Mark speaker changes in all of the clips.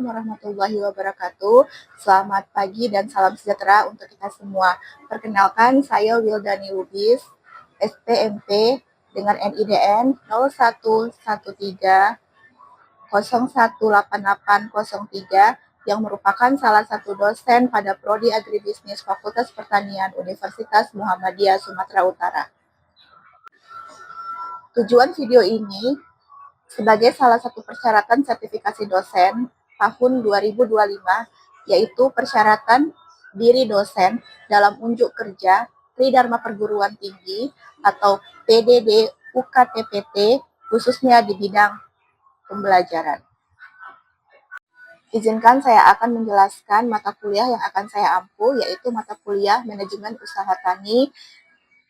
Speaker 1: Assalamualaikum warahmatullahi wabarakatuh. Selamat pagi dan salam sejahtera untuk kita semua. Perkenalkan, saya Wildani Lubis, SPMP dengan NIDN 0113018803 yang merupakan salah satu dosen pada Prodi Agribisnis Fakultas Pertanian Universitas Muhammadiyah Sumatera Utara. Tujuan video ini sebagai salah satu persyaratan sertifikasi dosen tahun 2025, yaitu persyaratan diri dosen dalam unjuk kerja Tridharma Perguruan Tinggi atau PDD UKTPT, khususnya di bidang pembelajaran. Izinkan saya akan menjelaskan mata kuliah yang akan saya ampu, yaitu mata kuliah Manajemen Usaha Tani,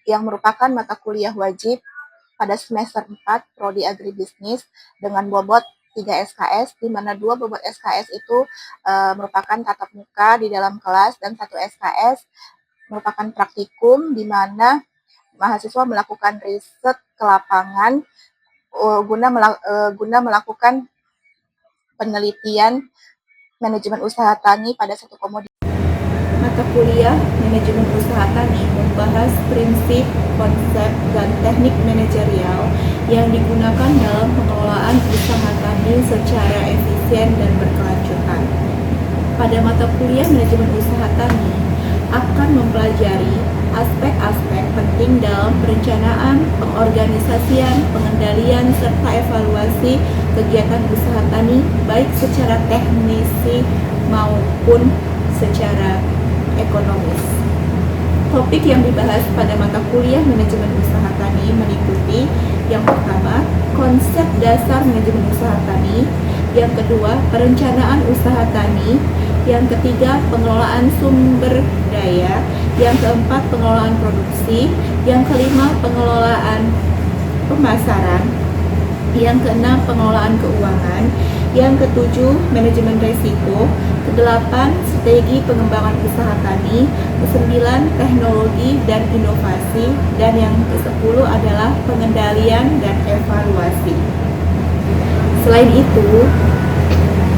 Speaker 1: yang merupakan mata kuliah wajib pada semester 4 Prodi Agribisnis dengan bobot 3 SKS, di mana 2 bobot SKS itu merupakan tatap muka di dalam kelas dan 1 SKS merupakan praktikum, di mana mahasiswa melakukan riset ke lapangan guna melakukan penelitian manajemen usaha tani pada satu komoditas. Mata kuliah Manajemen Usaha Tani membahas prinsip, konsep, dan teknik manajerial yang digunakan dalam pengelolaan usaha tani secara efisien dan berkelanjutan. Pada mata kuliah Manajemen Usaha Tani akan mempelajari aspek-aspek penting dalam perencanaan, pengorganisasian, pengendalian, serta evaluasi kegiatan usaha tani, baik secara teknisi maupun secara ekonomis. Topik yang dibahas pada mata kuliah Manajemen Usaha Tani meliputi yang pertama, konsep dasar manajemen usaha tani, yang kedua, perencanaan usaha tani, yang ketiga, pengelolaan sumber daya, yang keempat, pengelolaan produksi, yang kelima, pengelolaan pemasaran, yang keenam, pengelolaan keuangan, yang ketujuh, manajemen risiko, kedelapan, strategi pengembangan usaha tani, kesembilan, teknologi dan inovasi, dan yang kesepuluh adalah pengendalian dan evaluasi. Selain itu,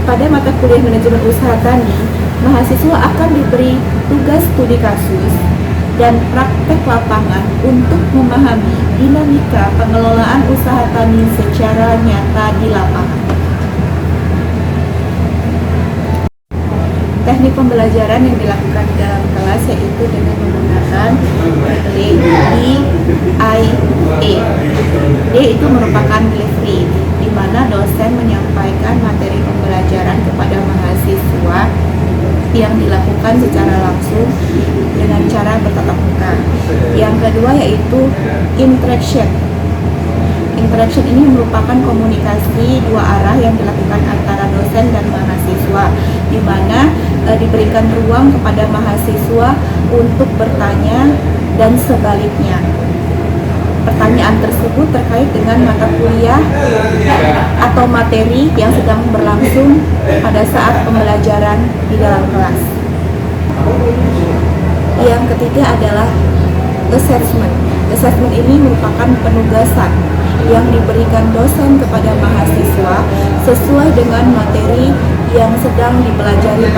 Speaker 1: pada mata kuliah manajemen usaha tani, mahasiswa akan diberi tugas studi kasus dan praktek lapangan untuk memahami dinamika pengelolaan usaha tani secara nyata di lapangan. Teknik pembelajaran yang dilakukan dalam kelas yaitu dengan menggunakan DIE. D itu merupakan delivery, di mana dosen menyampaikan materi pembelajaran kepada mahasiswa yang dilakukan secara langsung dengan cara bertatap muka. Yang kedua yaitu interaction. Interaction ini merupakan komunikasi dua arah yang dilakukan antara dosen dan mahasiswa, di mana diberikan ruang kepada mahasiswa untuk bertanya dan sebaliknya. Pertanyaan tersebut terkait dengan mata kuliah atau materi yang sedang berlangsung pada saat pembelajaran di dalam kelas. Yang ketiga adalah assessment. Assessment ini merupakan penugasan yang diberikan dosen kepada mahasiswa sesuai dengan materi yang sedang dipelajari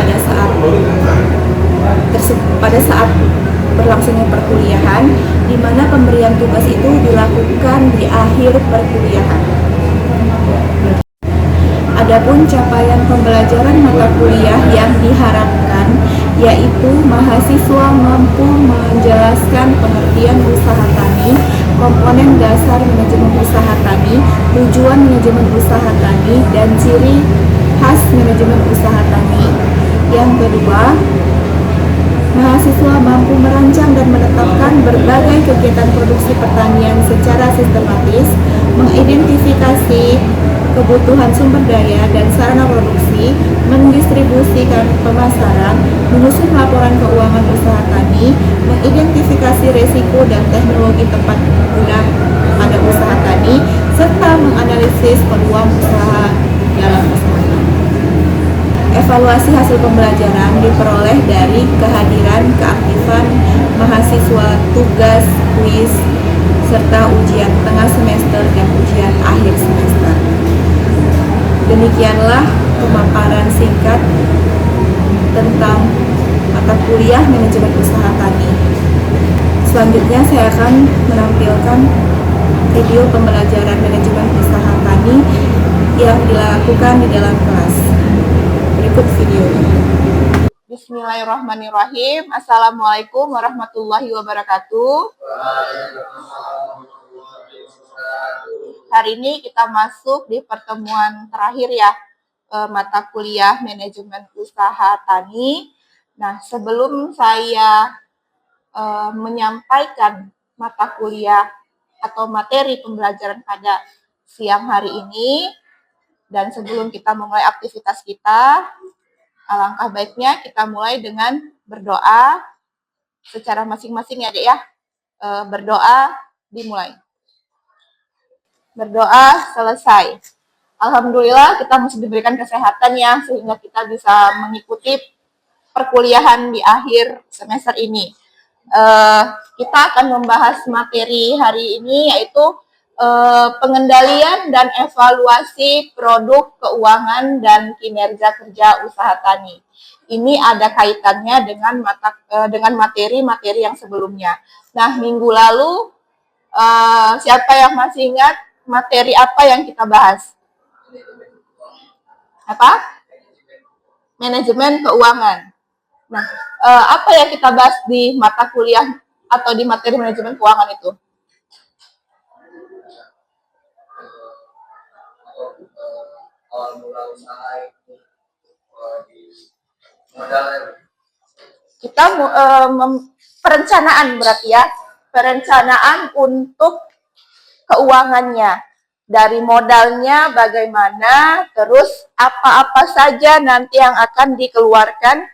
Speaker 1: pada saat berlangsungnya perkuliahan, di mana pemberian tugas itu dilakukan di akhir perkuliahan. Adapun capaian pembelajaran mata kuliah yang diharapkan yaitu mahasiswa mampu menjelaskan pengertian usaha tani, komponen dasar manajemen usaha tani, tujuan manajemen usaha tani, dan ciri khas manajemen usaha tani. Yang kedua, mahasiswa mampu merancang dan menetapkan berbagai kegiatan produksi pertanian secara sistematis, mengidentifikasi kebutuhan sumber daya dan sarana produksi, mendistribusikan pemasaran, menyusun laporan keuangan usaha tani, mengidentifikasi risiko dan teknologi tepat guna pada usaha tani, serta menganalisis peluang usaha dalam usaha tani. Evaluasi hasil pembelajaran diperoleh dari kehadiran keaktifan mahasiswa, tugas, kuis, serta ujian tengah semester dan ujian akhir semester. Demikianlah pemaparan singkat tentang mata kuliah manajemen usaha tani. Selanjutnya saya akan menampilkan video pembelajaran manajemen usaha tani yang dilakukan di dalam kelas. Berikut videonya. Bismillahirrahmanirrahim. Assalamualaikum warahmatullahi wabarakatuh. Hari ini kita masuk di pertemuan terakhir ya, mata kuliah manajemen usaha tani. Nah, sebelum saya menyampaikan mata kuliah atau materi pembelajaran pada siang hari ini, dan sebelum kita memulai aktivitas kita, alangkah baiknya kita mulai dengan berdoa secara masing-masing ya Dek ya. Berdoa dimulai. Berdoa selesai. Alhamdulillah kita masih diberikan kesehatan ya, sehingga kita bisa mengikuti perkuliahan di akhir semester ini. Kita akan membahas materi hari ini, yaitu pengendalian dan evaluasi produk keuangan dan kinerja kerja usaha tani. Ini ada kaitannya dengan materi-materi yang sebelumnya. Nah, minggu lalu siapa yang masih ingat materi apa yang kita bahas? Apa? Manajemen keuangan. Nah, apa yang kita bahas di mata kuliah atau di materi manajemen keuangan itu? Kita perencanaan berarti ya, perencanaan untuk keuangannya, dari modalnya bagaimana, terus apa-apa saja nanti yang akan dikeluarkan,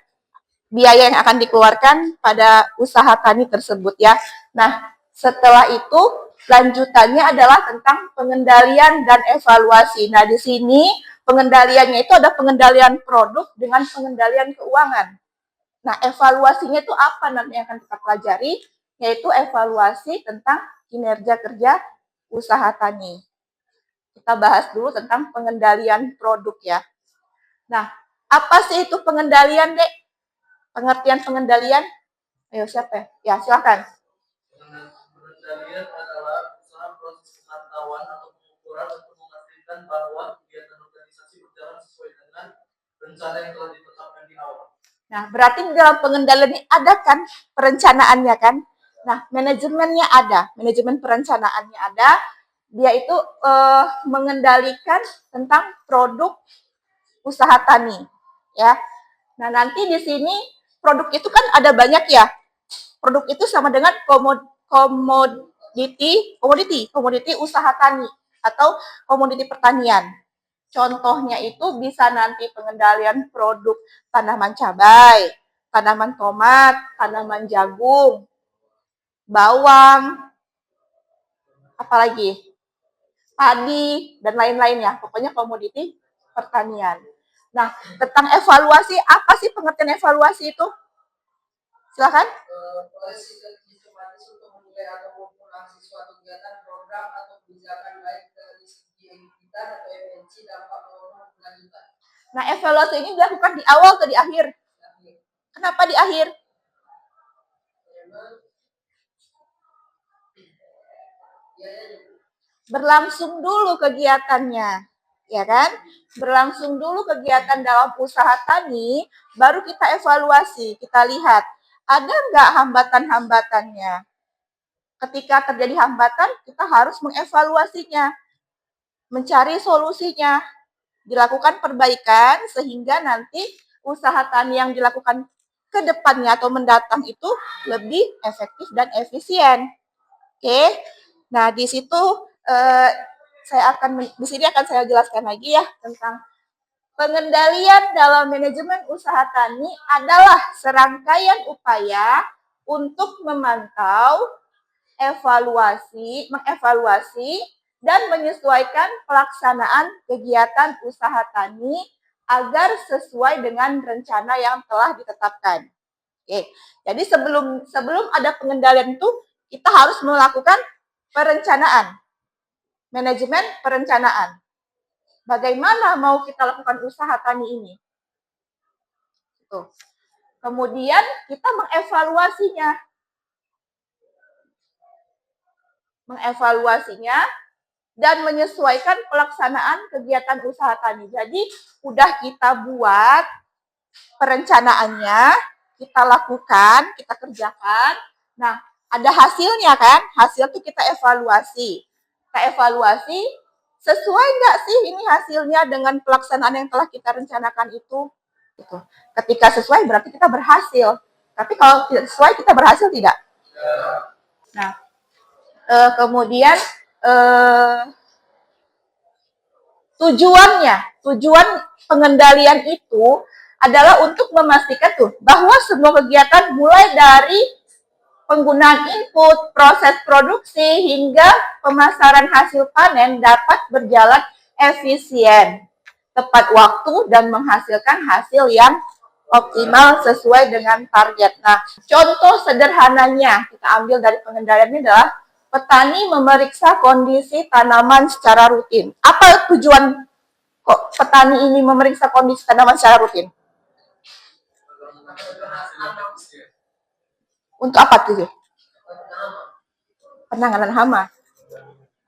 Speaker 1: biaya yang akan dikeluarkan pada usaha tani tersebut ya. Nah, setelah itu lanjutannya adalah tentang pengendalian dan evaluasi. Nah, di sini pengendaliannya itu ada pengendalian produk dengan pengendalian keuangan. Nah, evaluasinya itu apa nanti yang akan kita pelajari, yaitu evaluasi tentang kinerja kerja usaha tani. Kita bahas dulu tentang pengendalian produk ya. Nah, apa sih itu pengendalian, Dek? Pengertian pengendalian? Ayo, siapa ya? Ya, silakan.
Speaker 2: Pengendalian adalah usaha proses pemantauan atau pengukuran untuk memastikan bahwa kegiatan organisasi berjalan sesuai dengan rencana yang telah ditetapkan di awal.
Speaker 1: Nah, berarti di dalam pengendalian ini ada kan perencanaannya kan? Nah, manajemennya ada, manajemen perencanaannya ada. Dia itu mengendalikan tentang produk usaha tani, ya. Nah, nanti di sini produk itu kan ada banyak ya. Produk itu sama dengan komoditi usaha tani atau komoditi pertanian. Contohnya itu bisa nanti pengendalian produk tanaman cabai, tanaman tomat, tanaman jagung, bawang, apalagi padi, dan lain-lainnya. Pokoknya komoditi pertanian. Nah, tentang evaluasi, apa sih pengertian evaluasi itu? Silakan. Nah, evaluasi ini dilakukan di awal atau di akhir? Kenapa di akhir? Berlangsung dulu kegiatannya, ya kan? Berlangsung dulu kegiatan dalam usaha tani, baru kita evaluasi, kita lihat ada nggak hambatan-hambatannya. Ketika terjadi hambatan, kita harus mengevaluasinya, mencari solusinya, dilakukan perbaikan sehingga nanti usaha tani yang dilakukan ke depannya atau mendatang itu lebih efektif dan efisien. Oke. Nah, di situ di sini akan saya jelaskan lagi ya tentang pengendalian dalam manajemen usaha tani adalah serangkaian upaya untuk memantau, mengevaluasi, dan menyesuaikan pelaksanaan kegiatan usaha tani agar sesuai dengan rencana yang telah ditetapkan. Oke, jadi sebelum ada pengendalian itu, kita harus melakukan perencanaan, manajemen perencanaan. Bagaimana mau kita lakukan usaha tani ini? Tuh. Kemudian kita mengevaluasinya dan menyesuaikan pelaksanaan kegiatan usaha tani. Jadi udah kita buat perencanaannya, kita lakukan, kita kerjakan. Nah, ada hasilnya kan? Hasil tuh kita evaluasi. Kita evaluasi sesuai nggak sih ini hasilnya dengan pelaksanaan yang telah kita rencanakan itu? Gitu. Ketika sesuai berarti kita berhasil. Tapi kalau tidak sesuai kita berhasil tidak? Nah, kemudian tujuan pengendalian itu adalah untuk memastikan bahwa semua kegiatan mulai dari penggunaan input, proses produksi, hingga pemasaran hasil panen dapat berjalan efisien, tepat waktu, dan menghasilkan hasil yang optimal sesuai dengan target. Nah, contoh sederhananya kita ambil dari pengendalian ini adalah petani memeriksa kondisi tanaman secara rutin. Apa tujuan kok petani ini memeriksa kondisi tanaman secara rutin? Untuk apa tuh? Penanganan hama.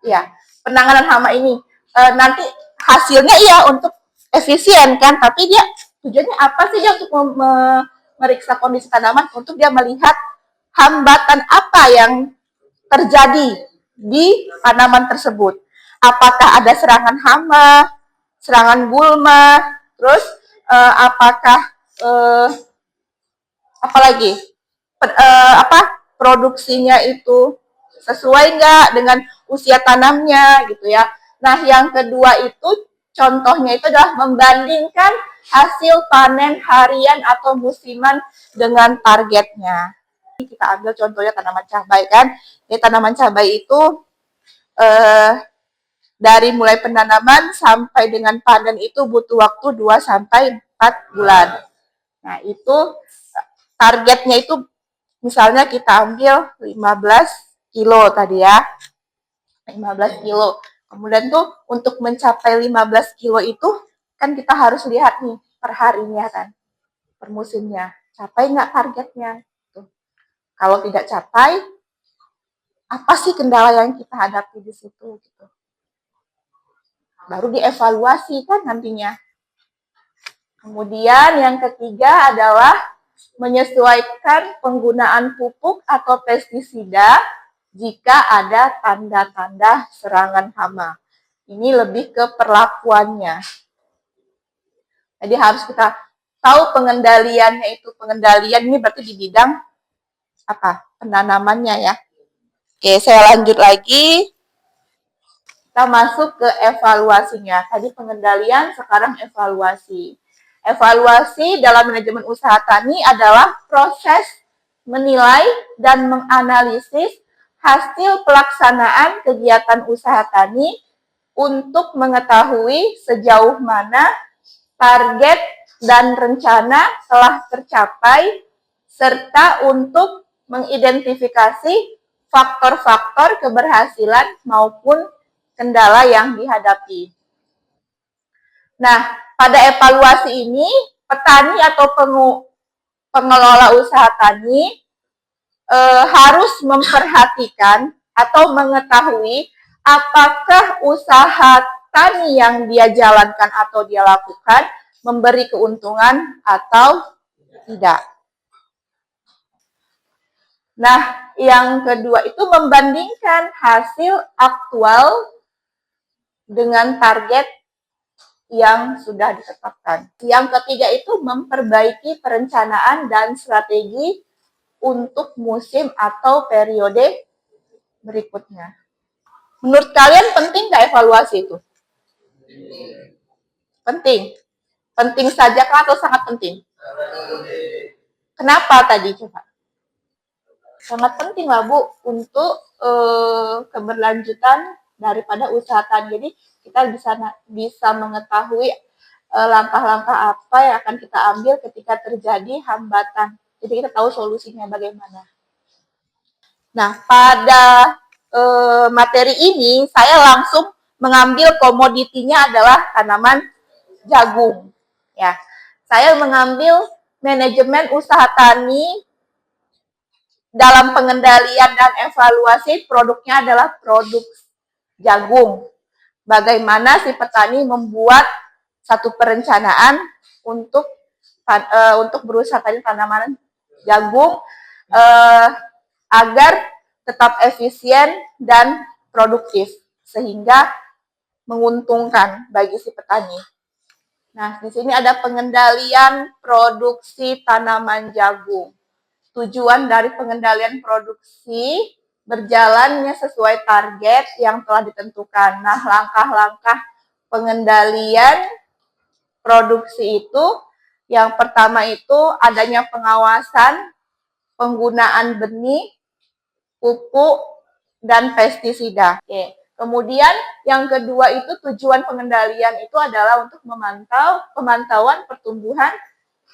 Speaker 1: Ya, penanganan hama ini nanti hasilnya iya untuk efisien kan, tapi dia tujuannya apa sih dia untuk memeriksa kondisi tanaman, untuk dia melihat hambatan apa yang terjadi di tanaman tersebut. Apakah ada serangan hama, serangan gulma, terus apakah apalagi produksinya itu sesuai nggak dengan usia tanamnya gitu ya. Nah, yang kedua itu contohnya itu adalah membandingkan hasil panen harian atau musiman dengan targetnya. Kita ambil contohnya tanaman cabai kan. Ini tanaman cabai itu dari mulai penanaman sampai dengan panen itu butuh waktu 2 sampai 4 bulan. Nah, itu targetnya itu misalnya kita ambil 15 kilo tadi ya. 15 kilo. Kemudian tuh untuk mencapai 15 kilo itu kan kita harus lihat nih per harinya kan, per musimnya. Capai nggak targetnya? Tuh. Kalau tidak capai, apa sih kendala yang kita hadapi di situ? Gitu. Baru dievaluasi kan nantinya. Kemudian yang ketiga adalah menyesuaikan penggunaan pupuk atau pestisida jika ada tanda-tanda serangan hama. Ini lebih ke perlakuannya. Jadi harus kita tahu pengendaliannya itu. Pengendalian ini berarti di bidang apa? Penanamannya ya. Oke, saya lanjut lagi. Kita masuk ke evaluasinya. Tadi pengendalian, sekarang evaluasi. Evaluasi dalam manajemen usaha tani adalah proses menilai dan menganalisis hasil pelaksanaan kegiatan usaha tani untuk mengetahui sejauh mana target dan rencana telah tercapai, serta untuk mengidentifikasi faktor-faktor keberhasilan maupun kendala yang dihadapi. Nah, pada evaluasi ini, petani atau pengelola usaha tani harus memperhatikan atau mengetahui apakah usaha tani yang dia jalankan atau dia lakukan memberi keuntungan atau tidak. Nah, yang kedua itu membandingkan hasil aktual dengan target yang sudah ditetapkan. Yang ketiga itu memperbaiki perencanaan dan strategi untuk musim atau periode berikutnya. Menurut kalian penting nggak evaluasi itu? Penting. Penting saja kah atau sangat penting? Kenapa tadi coba? Sangat penting lah Bu untuk keberlanjutan daripada usaha tani. Jadi kita bisa mengetahui langkah-langkah apa yang akan kita ambil ketika terjadi hambatan. Jadi kita tahu solusinya bagaimana. Nah, pada materi ini saya langsung mengambil komoditinya adalah tanaman jagung. Ya, saya mengambil manajemen usaha tani dalam pengendalian dan evaluasi produknya adalah produk jagung. Bagaimana si petani membuat satu perencanaan untuk berusaha tanaman jagung agar tetap efisien dan produktif sehingga menguntungkan bagi si petani. Nah, di sini ada pengendalian produksi tanaman jagung. Tujuan dari pengendalian produksi berjalannya sesuai target yang telah ditentukan. Nah, langkah-langkah pengendalian produksi itu yang pertama itu adanya pengawasan penggunaan benih, pupuk, dan pestisida. Oke. Kemudian yang kedua itu tujuan pengendalian itu adalah untuk pemantauan pertumbuhan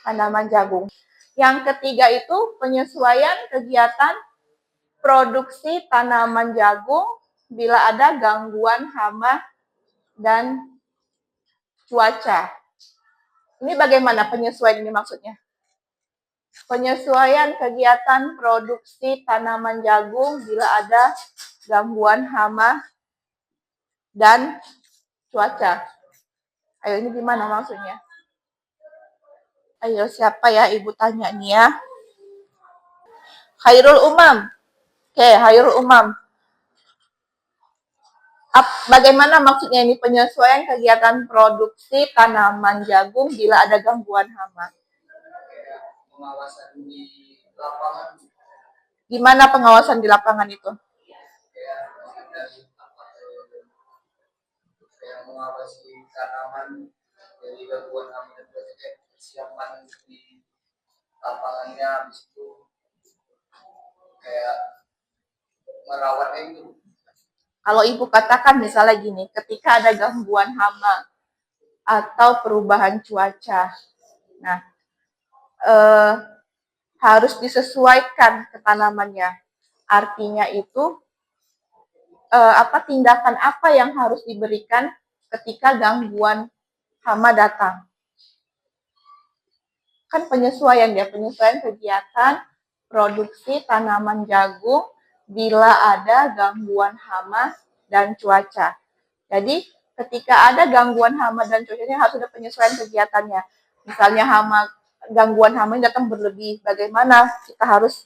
Speaker 1: tanaman jagung. Yang ketiga itu penyesuaian kegiatan produksi tanaman jagung bila ada gangguan hama dan cuaca. Ini bagaimana penyesuaian ini maksudnya? Penyesuaian kegiatan produksi tanaman jagung bila ada gangguan hama dan cuaca. Ayo, ini gimana maksudnya? Ayo, siapa ya ibu tanya nih ya? Khairul Umam. Oke, Khairul Umam. Bagaimana maksudnya ini penyesuaian kegiatan produksi tanaman jagung bila ada gangguan hama?
Speaker 2: Pengawasan di lapangan.
Speaker 1: Gimana pengawasan di lapangan itu?
Speaker 2: Yang mengawasi tanaman dari gangguan hama dan persiapan di lapangannya, habis itu kayak merawatnya itu.
Speaker 1: Kalau ibu katakan misalnya gini, ketika ada gangguan hama atau perubahan cuaca, nah harus disesuaikan ke tanamannya. Artinya itu tindakan apa yang harus diberikan ketika gangguan hama datang? Kan penyesuaian kegiatan produksi tanaman jagung bila ada gangguan hama dan cuaca. Jadi ketika ada gangguan hama dan cuacanya harus ada penyesuaian kegiatannya. Misalnya gangguan hama yang datang berlebih, bagaimana kita harus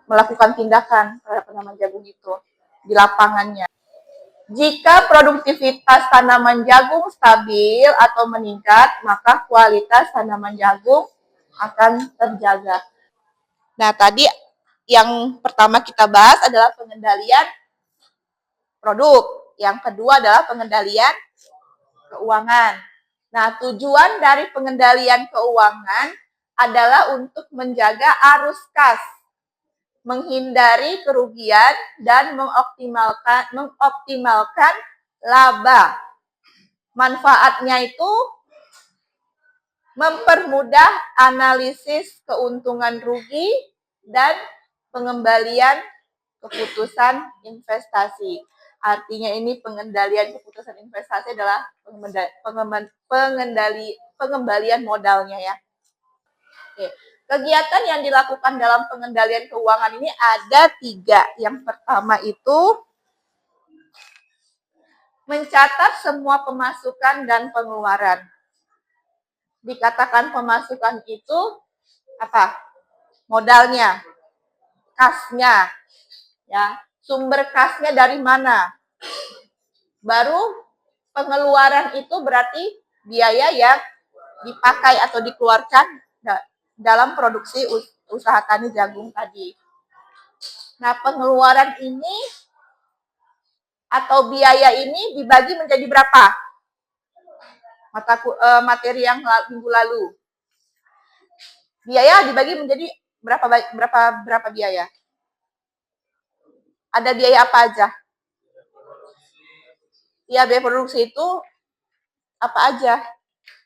Speaker 1: melakukan tindakan terhadap tanaman jagung itu di lapangannya. Jika produktivitas tanaman jagung stabil atau meningkat, maka kualitas tanaman jagung akan terjaga. Nah, tadi yang pertama kita bahas adalah pengendalian produk. Yang kedua adalah pengendalian keuangan. Nah, tujuan dari pengendalian keuangan adalah untuk menjaga arus kas, menghindari kerugian, dan mengoptimalkan laba. Manfaatnya itu mempermudah analisis keuntungan rugi dan pengembalian keputusan investasi. Artinya ini pengendalian keputusan investasi adalah pengembalian modalnya ya. Oke. Kegiatan yang dilakukan dalam pengendalian keuangan ini ada 3. Yang pertama itu mencatat semua pemasukan dan pengeluaran. Dikatakan pemasukan itu apa? Modalnya, kasnya, ya. Sumber kasnya dari mana? Baru pengeluaran itu berarti biaya yang dipakai atau dikeluarkan dalam produksi usaha tani jagung tadi. Nah, pengeluaran ini atau biaya ini dibagi menjadi berapa? Materi yang minggu lalu. Biaya dibagi menjadi berapa biaya? Ada biaya apa aja? Ya, biaya produksi itu apa aja?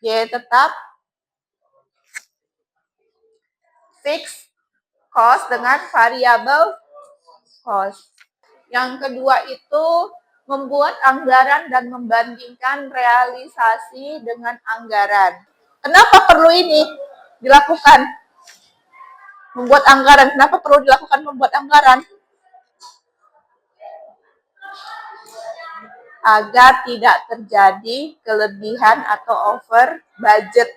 Speaker 1: Biaya tetap, fixed cost dengan variable cost. Yang kedua itu Membuat anggaran dan membandingkan realisasi dengan anggaran. Kenapa perlu ini dilakukan? Membuat anggaran. Kenapa perlu dilakukan membuat anggaran? Agar tidak terjadi kelebihan atau over budget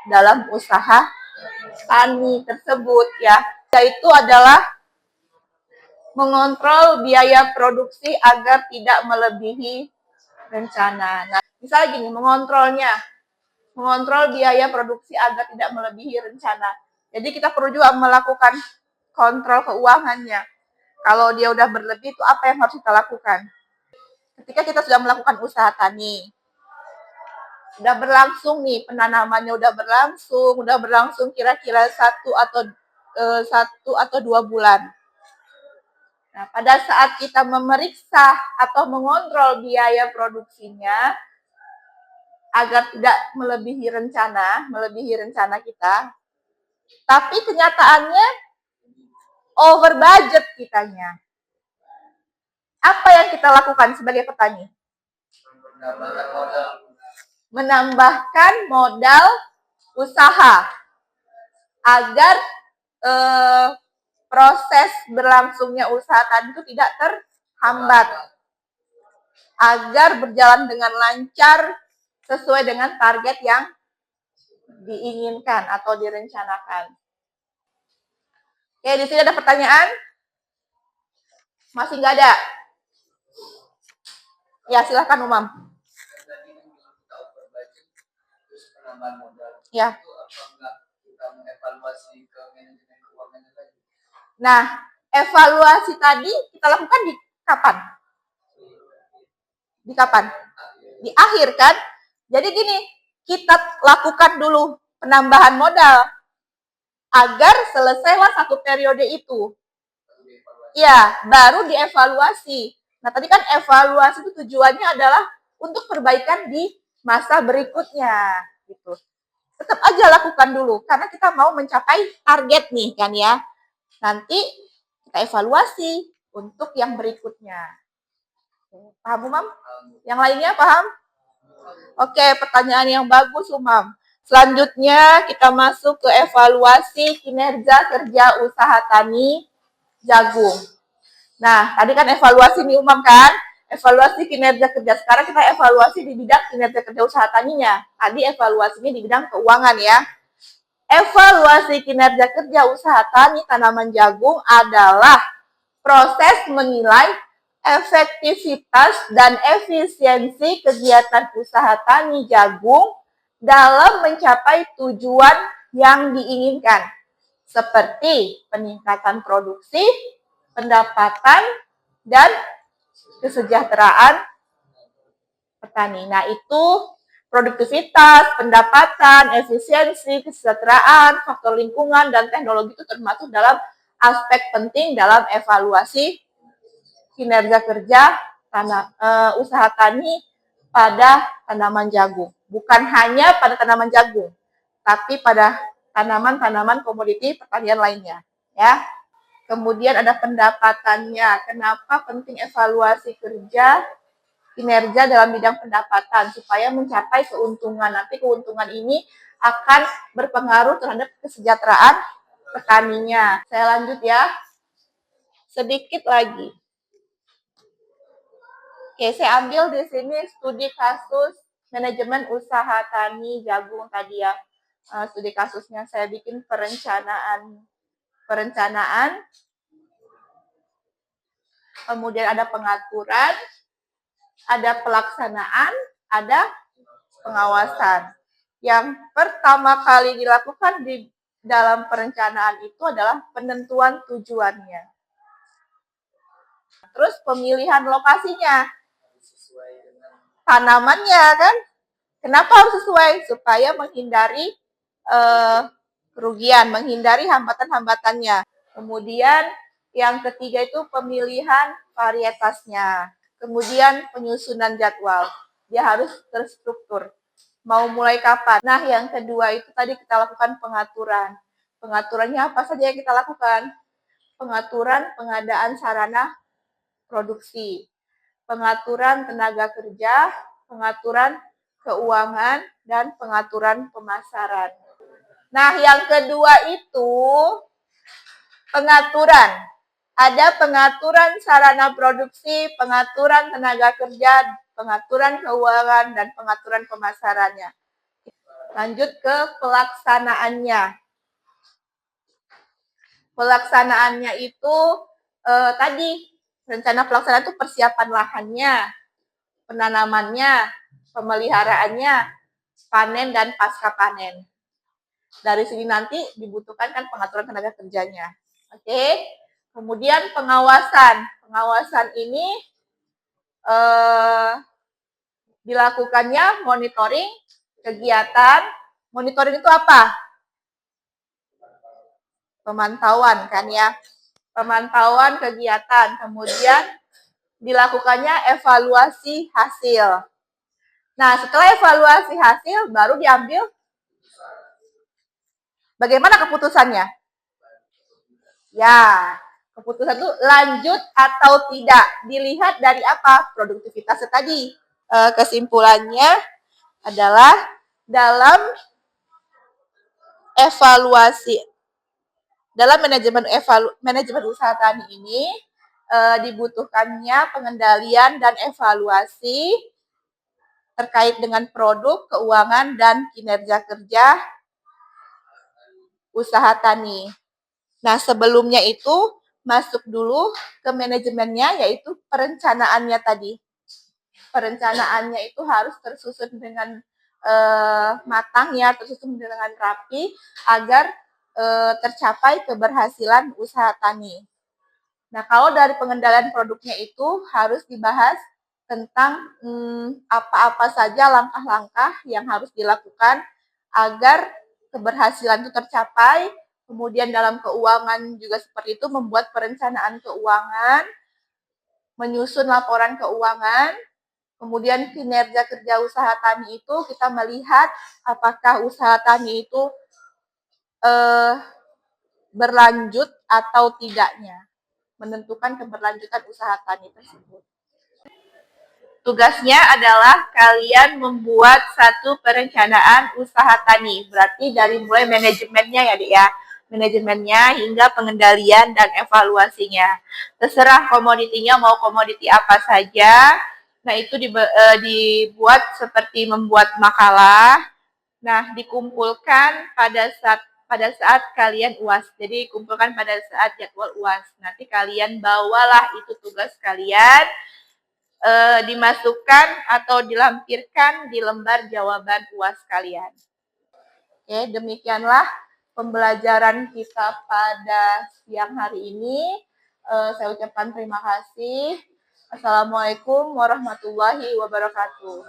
Speaker 1: dalam usaha tani tersebut ya. Yaitu adalah mengontrol biaya produksi agar tidak melebihi rencana. Nah, misalnya gini, mengontrol biaya produksi agar tidak melebihi rencana. Jadi kita perlu juga melakukan kontrol keuangannya. Kalau dia udah berlebih itu apa yang harus kita lakukan? Ketika kita sudah melakukan usaha tani, udah berlangsung nih penanamannya udah berlangsung kira-kira 1 atau 2 bulan. Nah, pada saat kita memeriksa atau mengontrol biaya produksinya agar tidak melebihi rencana kita, tapi kenyataannya over budget kitanya. Apa yang kita lakukan sebagai petani? Menambahkan modal usaha agar proses berlangsungnya usaha tadi itu tidak terhambat, agar berjalan dengan lancar sesuai dengan target yang diinginkan atau direncanakan. Oke, di sini ada pertanyaan? Masih nggak ada? Ya, silahkan Umam. Ya. Nah, evaluasi tadi kita lakukan di kapan? Di kapan? Di akhir kan? Jadi gini, kita lakukan dulu penambahan modal agar selesailah 1 periode itu. Ya, baru dievaluasi. Nah, tadi kan evaluasi itu tujuannya adalah untuk perbaikan di masa berikutnya, gitu. Tetap aja lakukan dulu, karena kita mau mencapai target nih kan ya. Nanti kita evaluasi untuk yang berikutnya. Paham, Umam? Yang lainnya paham? Oke, pertanyaan yang bagus, Umam. Selanjutnya kita masuk ke evaluasi kinerja kerja usaha tani jagung. Nah, tadi kan evaluasi nih Umam kan? Evaluasi kinerja kerja. Sekarang kita evaluasi di bidang kinerja kerja usaha taninya. Tadi evaluasinya di bidang keuangan ya. Evaluasi kinerja kerja usaha tani tanaman jagung adalah proses menilai efektivitas dan efisiensi kegiatan usaha tani jagung dalam mencapai tujuan yang diinginkan, seperti peningkatan produksi, pendapatan, dan kesejahteraan petani. Nah, itu produktivitas, pendapatan, efisiensi, kesejahteraan, faktor lingkungan, dan teknologi itu termasuk dalam aspek penting dalam evaluasi kinerja kerja usaha tani pada tanaman jagung. Bukan hanya pada tanaman jagung, tapi pada tanaman-tanaman komoditi pertanian lainnya. Ya. Kemudian ada pendapatannya. Kenapa penting evaluasi kerja kinerja dalam bidang pendapatan supaya mencapai keuntungan. Nanti keuntungan ini akan berpengaruh terhadap kesejahteraan petaninya. Saya lanjut ya. Sedikit lagi. Oke, saya ambil di sini studi kasus manajemen usaha tani jagung tadi ya. Studi kasusnya saya bikin perencanaan, kemudian ada pengaturan, ada pelaksanaan, ada pengawasan. Yang pertama kali dilakukan di dalam perencanaan itu adalah penentuan tujuannya. Terus pemilihan lokasinya, tanamannya kan. Kenapa harus sesuai? Supaya menghindari kerugian, menghindari hambatan-hambatannya. Kemudian yang ketiga itu pemilihan varietasnya. Kemudian penyusunan jadwal. Dia harus terstruktur. Mau mulai kapan? Nah, yang kedua itu tadi kita lakukan pengaturan. Pengaturannya apa saja yang kita lakukan? Pengaturan pengadaan sarana produksi. pengaturan tenaga kerja, pengaturan keuangan, dan pengaturan pemasaran. Nah, yang kedua itu pengaturan. Ada pengaturan sarana produksi, pengaturan tenaga kerja, pengaturan keuangan, dan pengaturan pemasarannya. Lanjut ke pelaksanaannya. Pelaksanaannya itu tadi rencana pelaksanaan itu persiapan lahannya, penanamannya, pemeliharaannya, panen dan pasca panen. Dari sini nanti dibutuhkan kan pengaturan tenaga kerjanya. Oke. Kemudian pengawasan. Pengawasan ini dilakukannya monitoring kegiatan. Monitoring itu apa? Pemantauan kan ya. Pemantauan kegiatan. Kemudian dilakukannya evaluasi hasil. Nah, setelah evaluasi hasil baru diambil bagaimana keputusannya? Ya, keputusan itu lanjut atau tidak. Dilihat dari apa? Produktivitasnya tadi. Kesimpulannya adalah dalam evaluasi, dalam manajemen usaha tani ini dibutuhkannya pengendalian dan evaluasi terkait dengan produk, keuangan, dan kinerja kerja usaha tani. Nah, sebelumnya itu masuk dulu ke manajemennya, yaitu perencanaannya tadi. Perencanaannya itu harus tersusun dengan matang ya, tersusun dengan rapi agar tercapai keberhasilan usaha tani. Nah, kalau dari pengendalian produknya itu harus dibahas tentang apa-apa saja langkah-langkah yang harus dilakukan agar keberhasilan itu tercapai. Kemudian dalam keuangan juga seperti itu, membuat perencanaan keuangan, menyusun laporan keuangan. Kemudian kinerja kerja usaha tani itu kita melihat apakah usaha tani itu berlanjut atau tidaknya, menentukan keberlanjutan usaha tani tersebut. Tugasnya adalah kalian membuat satu perencanaan usaha tani. Berarti dari mulai manajemennya ya, Dik ya. Manajemennya hingga pengendalian dan evaluasinya. Terserah komoditinya mau komoditi apa saja. Nah, itu dibuat seperti membuat makalah. Nah, dikumpulkan pada saat kalian UAS. Jadi kumpulkan pada saat jadwal UAS. Nanti kalian bawalah itu tugas kalian, dimasukkan atau dilampirkan di lembar jawaban UAS kalian. Oke, demikianlah pembelajaran kita pada siang hari ini. Saya ucapkan terima kasih. Assalamualaikum warahmatullahi wabarakatuh.